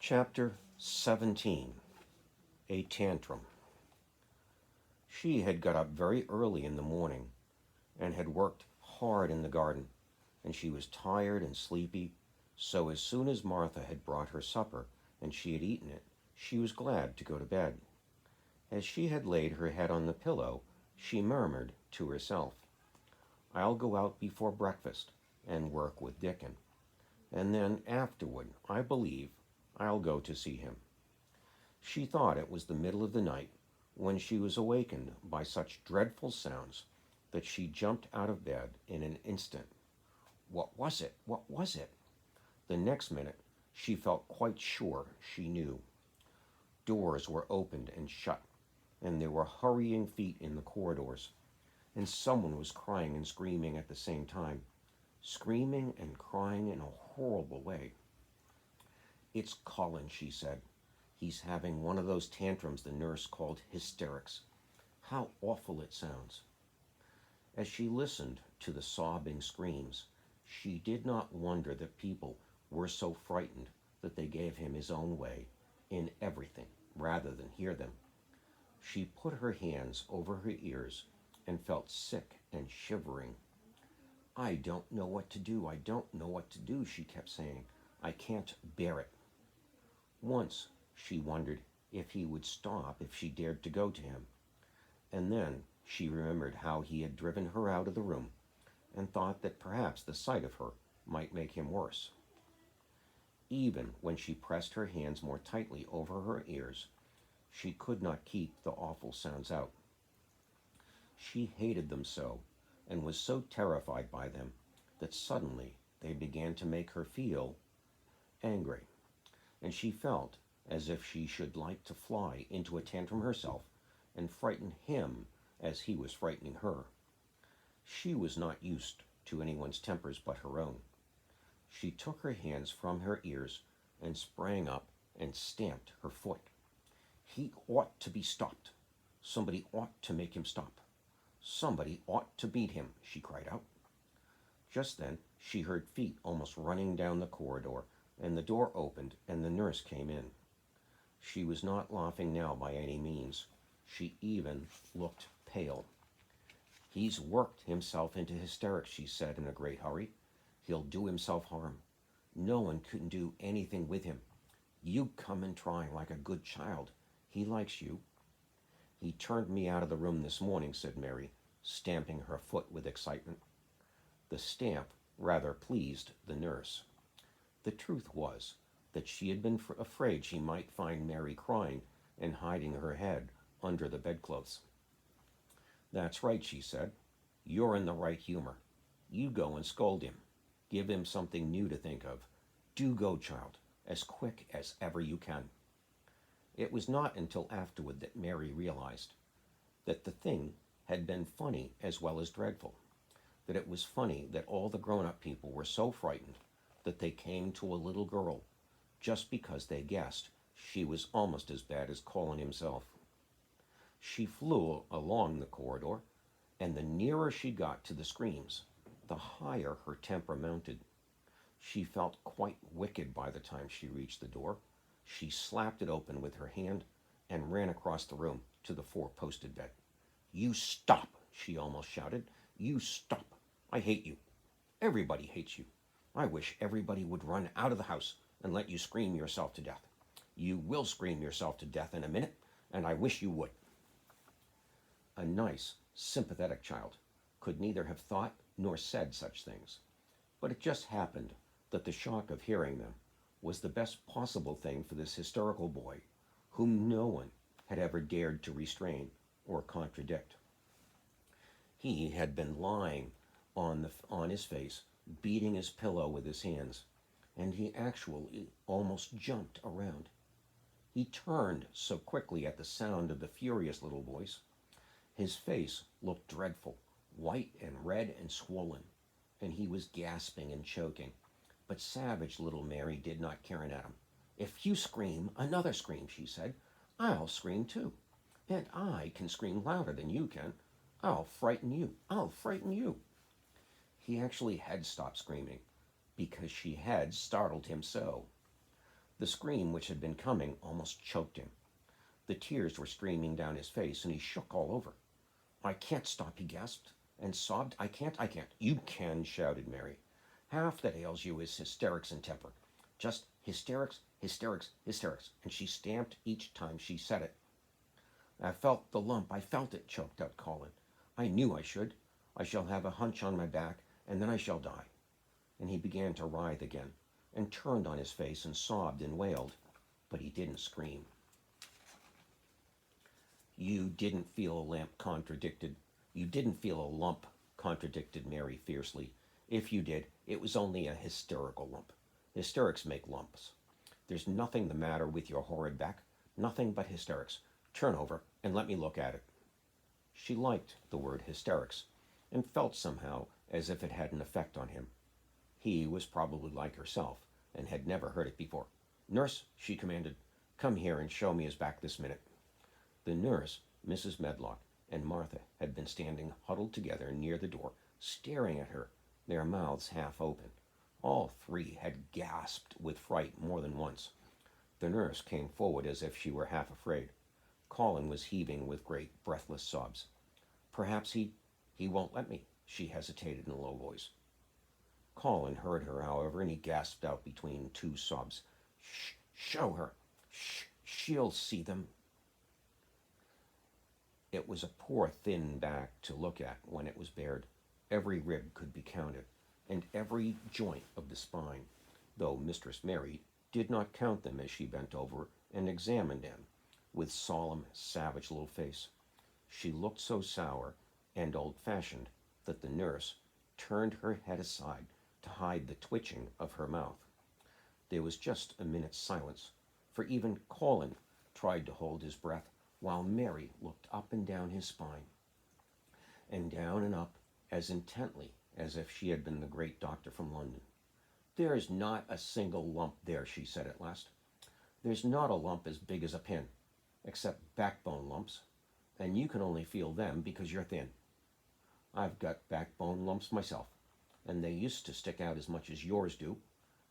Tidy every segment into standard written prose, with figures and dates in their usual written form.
Chapter 17. A Tantrum. She had got up very early in the morning and had worked hard in the garden, and she was tired and sleepy, so as soon as Martha had brought her supper and she had eaten it, she was glad to go to bed. As she had laid her head on the pillow, she murmured to herself, "I'll go out before breakfast and work with Dickon, and then afterward, I believe, I'll go to see him." She thought it was the middle of the night when she was awakened by such dreadful sounds that she jumped out of bed in an instant. What was it? What was it? The next minute she felt quite sure she knew. Doors were opened and shut, and there were hurrying feet in the corridors, and someone was crying and screaming at the same time, screaming and crying in a horrible way. "It's Colin," she said. "He's having one of those tantrums the nurse called hysterics. How awful it sounds." As she listened to the sobbing screams, she did not wonder that people were so frightened that they gave him his own way in everything rather than hear them. She put her hands over her ears and felt sick and shivering. "I don't know what to do. I don't know what to do," she kept saying. "I can't bear it." Once she wondered if he would stop if she dared to go to him, and then she remembered how he had driven her out of the room and thought that perhaps the sight of her might make him worse. Even when she pressed her hands more tightly over her ears, she could not keep the awful sounds out. She hated them so and was so terrified by them that suddenly they began to make her feel angry, and she felt as if she should like to fly into a tantrum herself and frighten him as he was frightening her. She was not used to anyone's tempers but her own. She took her hands from her ears and sprang up and stamped her foot. "He ought to be stopped. Somebody ought to make him stop. Somebody ought to beat him," she cried out. Just then she heard feet almost running down the corridor, and the door opened and the nurse came in. She was not laughing now by any means. She even looked pale. "He's worked himself into hysterics," she said in a great hurry. "He'll do himself harm. No one can do anything with him. You come and try like a good child. He likes you." "He turned me out of the room this morning," said Mary, stamping her foot with excitement. The stamp rather pleased the nurse. The truth was that she had been afraid she might find Mary crying and hiding her head under the bedclothes. "That's right," she said. "You're in the right humor. You go and scold him. Give him something new to think of. Do go, child, as quick as ever you can." It was not until afterward that Mary realized that the thing had been funny as well as dreadful, that it was funny that all the grown-up people were so frightened that they came to a little girl just because they guessed she was almost as bad as Colin himself. She flew along the corridor, and the nearer she got to the screams, the higher her temper mounted. She felt quite wicked by the time she reached the door. She slapped it open with her hand and ran across the room to the four-posted bed. "You stop!" she almost shouted. "You stop! I hate you. Everybody hates you. I wish everybody would run out of the house and let you scream yourself to death. You will scream yourself to death in a minute, and I wish you would." A nice, sympathetic child could neither have thought nor said such things, but it just happened that the shock of hearing them was the best possible thing for this hysterical boy, whom no one had ever dared to restrain or contradict. He had been lying on his face, beating his pillow with his hands, and he actually almost jumped around. He turned so quickly at the sound of the furious little voice. His face looked dreadful, white and red and swollen, and he was gasping and choking. But savage little Mary did not care at him. "If you scream, another scream," she said. "I'll scream too. And I can scream louder than you can. I'll frighten you. I'll frighten you." He actually had stopped screaming because she had startled him so. The scream which had been coming almost choked him. The tears were streaming down his face, and he shook all over. "I can't stop," he gasped and sobbed. "I can't, I can't." "You can," shouted Mary. "Half that ails you is hysterics and temper. Just hysterics, hysterics, hysterics." And she stamped each time she said it. "I felt the lump, I felt it," choked out Colin. "I knew I should. I shall have a hunch on my back, and then I shall die." And he began to writhe again, and turned on his face and sobbed and wailed, but he didn't scream. "You didn't feel a lamp," contradicted. "You didn't feel a lump," contradicted Mary fiercely. "If you did, it was only a hysterical lump. Hysterics make lumps. There's nothing the matter with your horrid back, nothing but hysterics. Turn over and let me look at it." She liked the word hysterics, and felt somehow as if it had an effect on him. He was probably like herself, and had never heard it before. "Nurse," she commanded, "come here and show me his back this minute." The nurse, Mrs. Medlock, and Martha had been standing huddled together near the door, staring at her, their mouths half open. All three had gasped with fright more than once. The nurse came forward as if she were half afraid. Colin was heaving with great breathless sobs. "Perhaps he won't let me," she hesitated in a low voice. Colin heard her, however, and he gasped out between two sobs, Show her. She'll see them." It was a poor thin back to look at when it was bared. Every rib could be counted, and every joint of the spine, though Mistress Mary did not count them as she bent over and examined them with solemn, savage little face. She looked so sour and old-fashioned that the nurse turned her head aside to hide the twitching of her mouth. There was just a minute's silence, for even Colin tried to hold his breath, while Mary looked up and down his spine, and down and up as intently as if she had been the great doctor from London. "There's not a single lump there," she said at last. "There's not a lump as big as a pin, except backbone lumps, and you can only feel them because you're thin. I've got backbone lumps myself, and they used to stick out as much as yours do,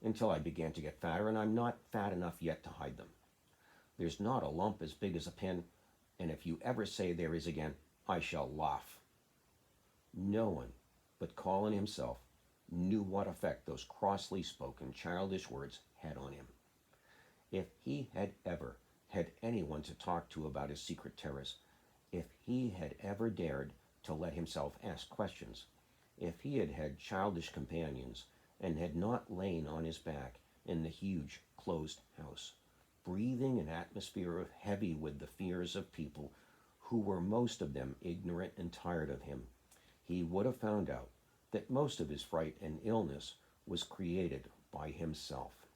until I began to get fatter, and I'm not fat enough yet to hide them. There's not a lump as big as a pin, and if you ever say there is again, I shall laugh." No one but Colin himself knew what effect those crossly spoken childish words had on him. If he had ever had anyone to talk to about his secret terrors, if he had ever dared to let himself ask questions, if he had had childish companions and had not lain on his back in the huge closed house, breathing an atmosphere of heavy with the fears of people who were most of them ignorant and tired of him, he would have found out that most of his fright and illness was created by himself.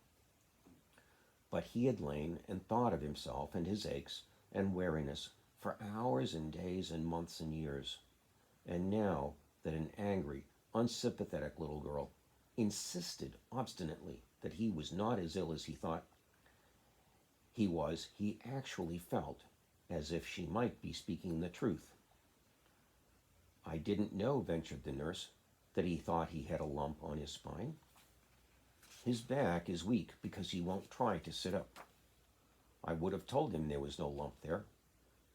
But he had lain and thought of himself and his aches and weariness for hours and days and months and years. And now that an angry, unsympathetic little girl insisted obstinately that he was not as ill as he thought he was, he actually felt as if she might be speaking the truth. "I didn't know," ventured the nurse, "that he thought he had a lump on his spine. His back is weak because he won't try to sit up. I would have told him there was no lump there."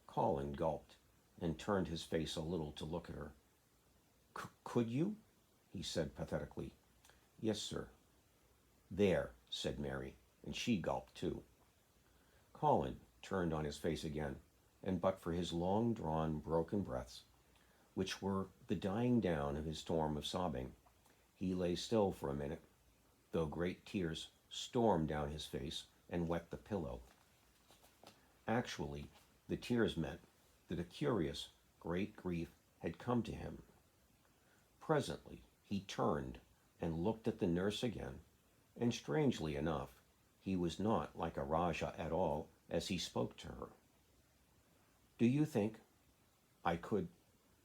Colin gulped and turned his face a little to look at her. Could you?" he said pathetically. "Yes, sir." "There," said Mary, and she gulped too. Colin turned on his face again, and but for his long-drawn, broken breaths, which were the dying down of his storm of sobbing, he lay still for a minute, though great tears stormed down his face and wet the pillow. Actually, the tears meant that a curious, great grief had come to him. Presently, he turned and looked at the nurse again, and strangely enough, he was not like a Rajah at all as he spoke to her. "Do you think I could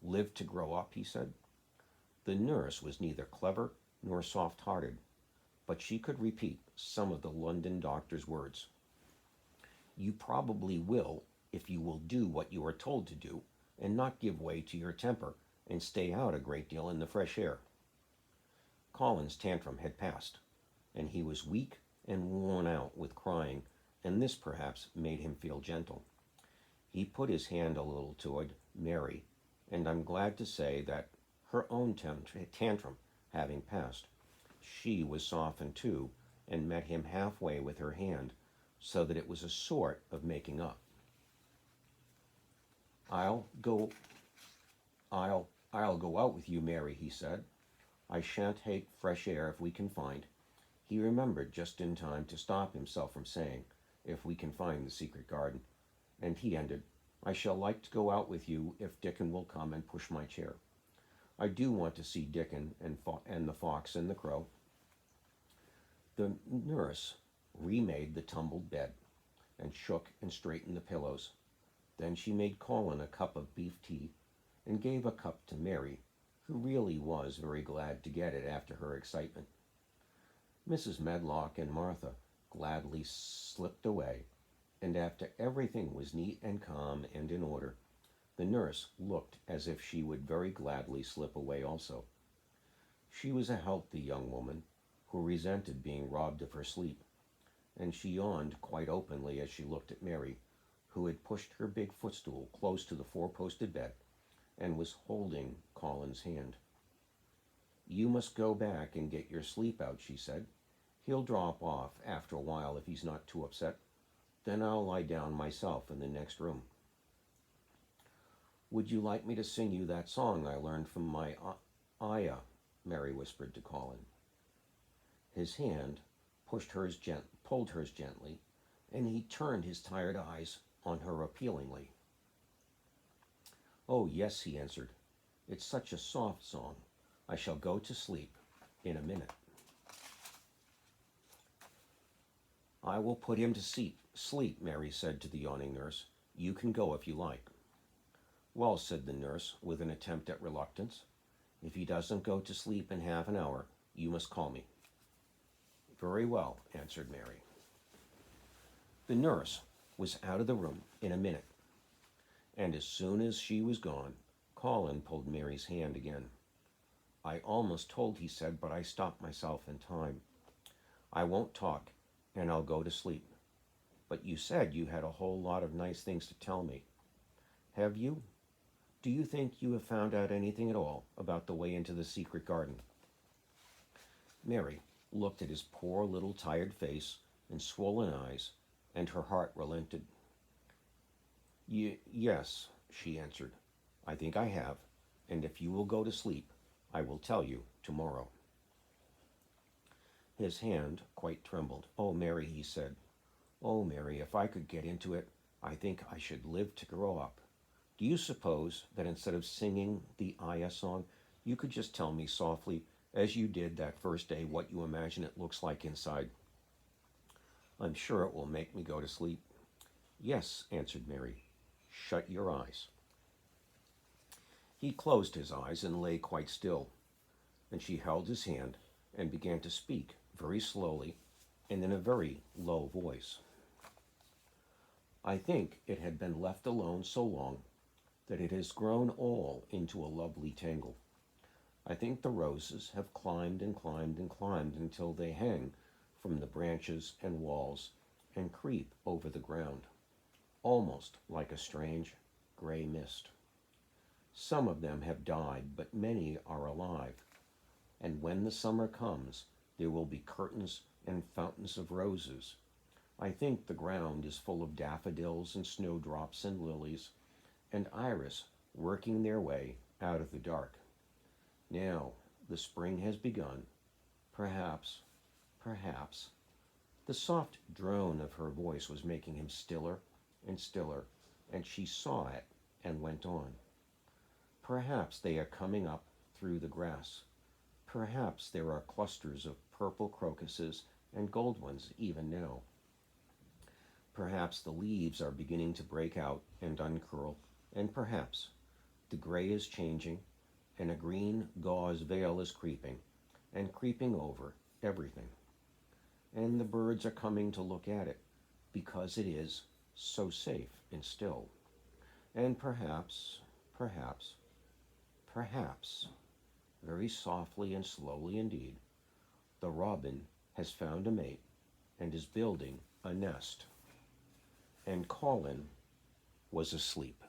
live to grow up?" he said. The nurse was neither clever nor soft-hearted, but she could repeat some of the London doctor's words. "You probably will if you will do what you are told to do and not give way to your temper and stay out a great deal in the fresh air." Colin's tantrum had passed, and he was weak and worn out with crying, and this perhaps made him feel gentle. He put his hand a little toward Mary, and I'm glad to say that her own tantrum having passed, she was softened too, and met him halfway with her hand, so that it was a sort of making up. I'll go I'll go out with you, Mary, he said. I shan't hate fresh air if we can find. He remembered just in time to stop himself from saying, if we can find the secret garden, and he ended, I shall like to go out with you if Dickon will come and push my chair. I do want to see Dickon and the fox and the crow. The nurse remade the tumbled bed and shook and straightened the pillows. Then she made Colin a cup of beef tea and gave a cup to Mary, who really was very glad to get it after her excitement. Mrs. Medlock and Martha gladly slipped away, and after everything was neat and calm and in order, the nurse looked as if she would very gladly slip away also. She was a healthy young woman who resented being robbed of her sleep, and she yawned quite openly as she looked at Mary, who had pushed her big footstool close to the four-posted bed and was holding Colin's hand. You must go back and get your sleep out, she said. He'll drop off after a while if he's not too upset. Then I'll lie down myself in the next room. Would you like me to sing you that song I learned from my ayah? Mary whispered to Colin. His hand pulled hers gently, and he turned his tired eyes on her appealingly. Oh, yes, he answered. It's such a soft song. I shall go to sleep in a minute. I will put him to sleep, Mary said to the yawning nurse. You can go if you like. Well, said the nurse, with an attempt at reluctance, if he doesn't go to sleep in half an hour, you must call me. Very well, answered Mary. The nurse was out of the room in a minute, and as soon as she was gone, Colin pulled Mary's hand again. I almost told, he said, but I stopped myself in time. I won't talk, and I'll go to sleep. But you said you had a whole lot of nice things to tell me. Have you? Do you think you have found out anything at all about the way into the secret garden? Mary looked at his poor little tired face and swollen eyes, and her heart relented. Yes, she answered. I think I have, and if you will go to sleep, I will tell you tomorrow. His hand quite trembled. Oh, Mary, he said. Oh, Mary, if I could get into it, I think I should live to grow up. Do you suppose that instead of singing the Ayah song, you could just tell me softly, as you did that first day, what you imagine it looks like inside? I'm sure it will make me go to sleep. Yes, answered Mary. Shut your eyes. He closed his eyes and lay quite still, and she held his hand and began to speak very slowly and in a very low voice. I think it had been left alone so long that it has grown all into a lovely tangle. I think the roses have climbed and climbed and climbed until they hang from the branches and walls and creep over the ground, almost like a strange gray mist. Some of them have died, but many are alive, and when the summer comes, there will be curtains and fountains of roses. I think the ground is full of daffodils and snowdrops and lilies and iris working their way out of the dark. Now the spring has begun. Perhaps. The soft drone of her voice was making him stiller and stiller, and she saw it and went on. Perhaps they are coming up through the grass. Perhaps there are clusters of purple crocuses and gold ones even now. Perhaps the leaves are beginning to break out and uncurl, and perhaps the gray is changing, and a green gauze veil is creeping over everything. And the birds are coming to look at it, because it is so safe and still. And perhaps, very softly and slowly indeed, the robin has found a mate, and is building a nest. And Colin was asleep.